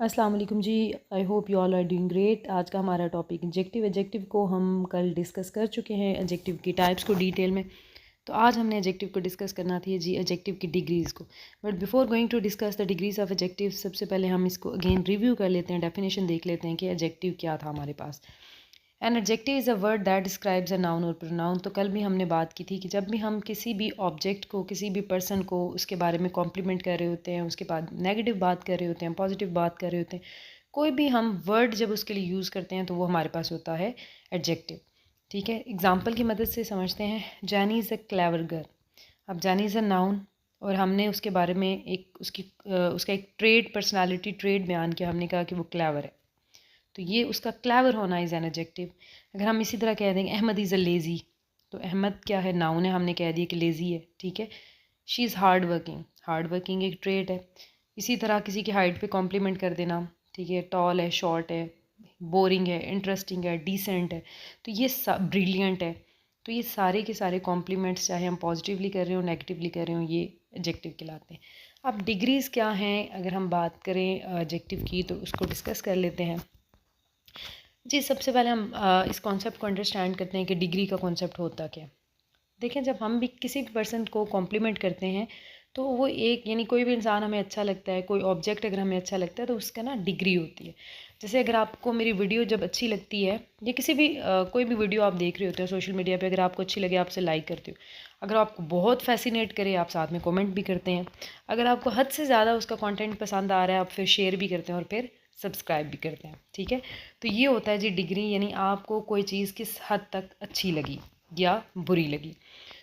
अस्सलाम वालेकुम जी। I hope you all are doing great. आज का हमारा टॉपिक एडजेक्टिव। एडजेक्टिव को हम कल डिस्कस कर चुके हैं, एडजेक्टिव की टाइप्स को डिटेल में। तो आज हमने एडजेक्टिव को डिस्कस करना थी जी, एडजेक्टिव की डिग्रीज़ को। But before going to discuss the degrees of adjective, सबसे पहले हम इसको अगेन रिव्यू कर लेते हैं, डेफिनेशन देख लेते हैं कि एडजेक्टिव क्या था हमारे पास। An adjective is a word that describes a noun और प्रोनाउन। तो कल भी हमने बात की थी कि जब भी हम किसी भी ऑब्जेक्ट को, किसी भी पर्सन को उसके बारे में कॉम्प्लीमेंट कर रहे होते हैं, उसके बाद नेगेटिव बात कर रहे होते हैं, पॉजिटिव बात कर रहे होते हैं, कोई भी हम वर्ड जब उसके लिए यूज़ करते हैं तो वो हमारे पास होता है एडजेक्टिव। ठीक है, एग्जाम्पल की मदद से समझते हैं। जैनी इज़ अ क्लेवर गर्ल। अब जैनी इज़ अ नाउन और हमने उसके बारे में उसका एक ट्रेड, पर्सनालिटी ट्रेड बयान किया। हमने कहा कि वो क्लेवर है, तो ये उसका क्लेवर होना इज़ एन एडजेक्टिव। अगर हम इसी तरह कह देंगे अहमद इज़ अ लेज़ी, तो अहमद क्या है, नाउन है, हमने कह दिया कि लेज़ी है। ठीक है। She is hard working. Hard working एक ट्रेट है। इसी तरह किसी की हाइट पे कॉम्प्लीमेंट कर देना। ठीक है, टॉल है, शॉर्ट है, बोरिंग है, इंटरेस्टिंग है, डिसेंट है, तो ये सब ब्रिलियंट है। तो ये सारे के सारे कॉम्प्लीमेंट्स, चाहे हम पॉजिटिवली कर रहे हो, नेगेटिवली कर रहे हो, ये एडजेक्टिव कहलाते हैं। अब डिग्रीज़ क्या हैं, अगर हम बात करें एडजेक्टिव की, तो उसको डिस्कस कर लेते हैं जी। सबसे पहले हम इस कॉन्सेप्ट को अंडरस्टैंड करते हैं कि डिग्री का कॉन्सेप्ट होता क्या। देखें, जब हम भी किसी भी पर्सन को कॉम्प्लीमेंट करते हैं तो वो एक, यानी कोई भी इंसान हमें अच्छा लगता है, कोई ऑब्जेक्ट अगर हमें अच्छा लगता है तो उसका ना डिग्री होती है। जैसे अगर आपको मेरी वीडियो जब अच्छी लगती है, या किसी भी कोई भी वीडियो आप देख रहे होते हो सोशल मीडिया पे, अगर आपको अच्छी लगे आप उसे लाइक करते हो। अगर आपको बहुत फैसिनेट करे आप साथ में कमेंट भी करते हैं। अगर आपको हद से ज़्यादा उसका कंटेंट पसंद आ रहा है आप फिर शेयर भी करते हैं और फिर सब्सक्राइब भी करते हैं। ठीक है, तो ये होता है जी डिग्री, यानी आपको कोई चीज़ किस हद तक अच्छी लगी या बुरी लगी।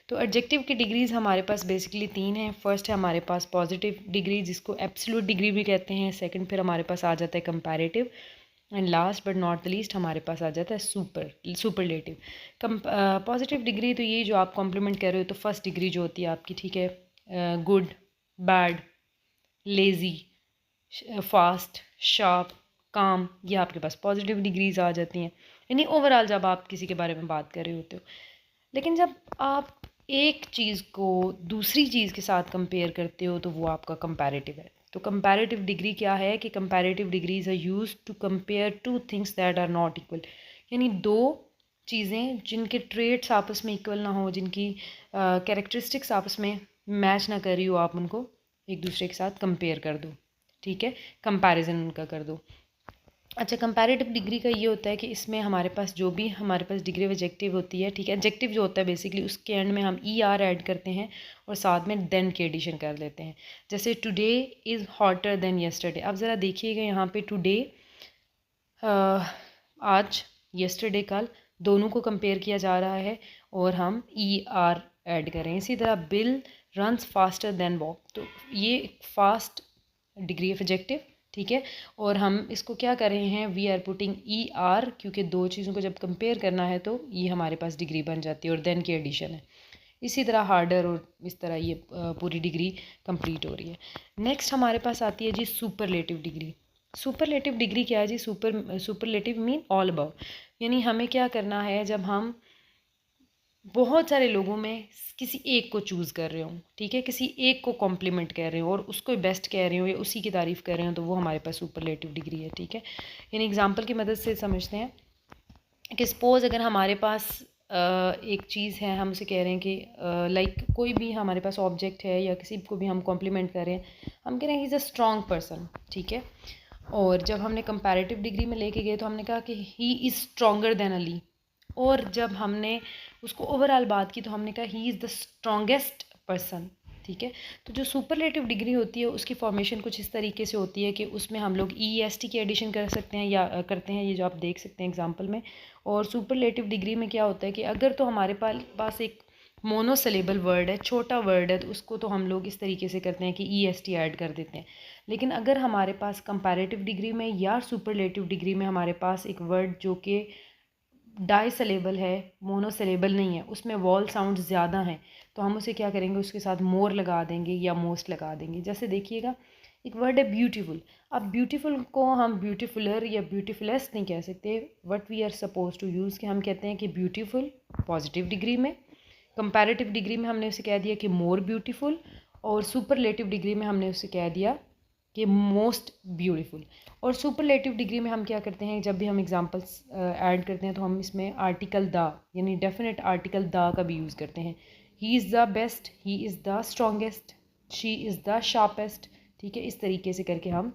तो एडजेक्टिव की डिग्रीज़ हमारे पास बेसिकली तीन हैं। फर्स्ट है हमारे पास पॉजिटिव डिग्री, जिसको एब्सोल्यूट डिग्री भी कहते हैं। सेकंड फिर हमारे पास आ जाता है comparative, and last but not the least हमारे पास आ जाता है सुपरलेटिव। पॉजिटिव डिग्री तो ये जो आप कॉम्प्लीमेंट कर रहे हो, तो फर्स्ट डिग्री जो होती है आपकी, ठीक है, good, bad, lazy, fast, sharp, काम, ये आपके पास पॉजिटिव डिग्रीज आ जाती हैं। यानी ओवरऑल जब आप किसी के बारे में बात कर रहे होते हो। लेकिन जब आप एक चीज़ को दूसरी चीज़ के साथ कंपेयर करते हो तो वो आपका कंपैरेटिव है। तो कंपैरेटिव डिग्री क्या है कि comparative degrees are used to compare two things that are not equal. यानी दो चीज़ें जिनके ट्रेट्स आपस में इक्वल ना हो, जिनकी कैरेक्टरिस्टिक्स आपस में मैच ना कर रही हो, आप उनको एक दूसरे के साथ कंपेयर कर दो। ठीक है, कंपैरिजन उनका कर दो। अच्छा, कंपैरेटिव डिग्री का ये होता है कि इसमें हमारे पास जो भी हमारे पास डिग्री ऑफ एडजेक्टिव होती है, ठीक है, एडजेक्टिव जो होता है बेसिकली उसके एंड में हम ई आर ऐड करते हैं और साथ में देन के एडिशन कर लेते हैं। जैसे today is hotter then yesterday. अब ज़रा देखिएगा यहाँ पे टुडे, आज, येस्टरडे, कल, दोनों को कंपेयर किया जा रहा है और हम ई आर ऐड करें। इसी तरह bill runs faster than walk, तो ये फास्ट डिग्री ऑफ एडजेक्टिव। ठीक है, और हम इसको क्या कर रहे हैं, we are putting E R, क्योंकि दो चीज़ों को जब कंपेयर करना है तो ये हमारे पास डिग्री बन जाती है और देन की एडिशन है। इसी तरह हार्डर, और इस तरह ये पूरी डिग्री कंप्लीट हो रही है। नेक्स्ट हमारे पास आती है जी सुपरलेटिव डिग्री। सुपरलेटिव डिग्री क्या है जी, सुपरलेटिव मीन ऑल अबव। यानी हमें क्या करना है, जब हम बहुत सारे लोगों में किसी एक को चूज़ कर रहे हो, ठीक है, किसी एक को कॉम्प्लीमेंट कर रहे हो और उसको बेस्ट कह रहे हो या उसी की तारीफ़ कर रहे हो, तो वो हमारे पास सुपरलेटिव डिग्री है। ठीक है, यानी एग्जांपल की मदद से समझते हैं कि सपोज़ अगर हमारे पास एक चीज़ है, हम उसे कह रहे हैं कि लाइक कोई भी हमारे पास ऑब्जेक्ट है या किसी को भी हम कॉम्प्लीमेंट कर रहे हैं, हम कह रहे हैं he is a strong person. ठीक है, और जब हमने कंपैरेटिव डिग्री में लेके गए तो हमने कहा कि he is stronger than Ali, और जब हमने उसको ओवरऑल बात की तो हमने कहा he is the strongest person. ठीक है, तो जो सुपरलेटिव डिग्री होती है उसकी फॉर्मेशन कुछ इस तरीके से होती है कि उसमें हम लोग ई एस टी की एडिशन कर सकते हैं या करते हैं, ये जो आप देख सकते हैं एग्जांपल में। और सुपरलेटिव डिग्री में क्या होता है कि अगर तो हमारे पास एक मोनोसिलेबल वर्ड है, छोटा वर्ड है, तो उसको तो हम लोग इस तरीके से करते हैं कि ई एस टी ऐड कर देते हैं। लेकिन अगर हमारे पास कंपैरेटिव डिग्री में या सुपरलेटिव डिग्री में हमारे पास एक वर्ड जो कि डाइसिलेबल है, मोनोसिलेबल नहीं है, उसमें वॉल साउंड ज़्यादा हैं, तो हम उसे क्या करेंगे, उसके साथ मोर लगा देंगे या मोस्ट लगा देंगे। जैसे देखिएगा, एक वर्ड है ब्यूटीफुल। अब ब्यूटीफुल को हम ब्यूटीफुलर या ब्यूटीफुलेस्ट नहीं कह सकते। What we are suppose to use, कि हम कहते हैं कि ब्यूटीफुल पॉजिटिव डिग्री में, कंपैरेटिव डिग्री में हमने उसे कह दिया कि मोर ब्यूटीफुल, और सुपरलेटिव डिग्री में हमने उसे कह दिया कि मोस्ट ब्यूटीफुल। और सुपरलेटिव डिग्री में हम क्या करते हैं, जब भी हम एग्जांपल्स ऐड करते हैं तो हम इसमें आर्टिकल द यानी डेफिनेट आर्टिकल द का भी यूज़ करते हैं। He is the best, he is the strongest, she is the sharpest. ठीक है, इस तरीके से करके हम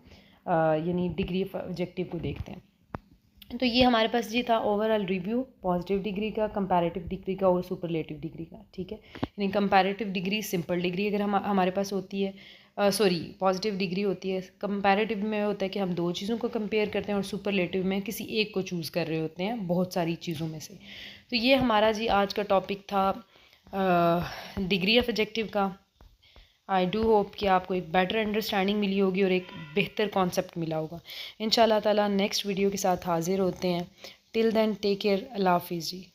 यानी डिग्री ऑफ एडजेक्टिव को देखते हैं। तो ये हमारे पास जी था ओवरऑल रिव्यू पॉजिटिव डिग्री का, कंपैरेटिव डिग्री का और सुपरलेटिव डिग्री का। ठीक है, यानी कंपैरेटिव डिग्री सिंपल डिग्री अगर हमारे पास होती है, सॉरी पॉजिटिव डिग्री होती है। कंपैरेटिव में होता है कि हम दो चीज़ों को कंपेयर करते हैं और सुपरलेटिव में किसी एक को चूज़ कर रहे होते हैं बहुत सारी चीज़ों में से। तो ये हमारा जी आज का टॉपिक था डिग्री ऑफ एडजेक्टिव का। आई डू होप कि आपको एक बेटर अंडरस्टैंडिंग मिली होगी और एक बेहतर कॉन्सेप्ट मिला होगा। इंशाल्लाह ताला नेक्स्ट वीडियो के साथ हाजिर होते हैं। टिल देन टेक केयर, अल्लाह हाफिज़ जी।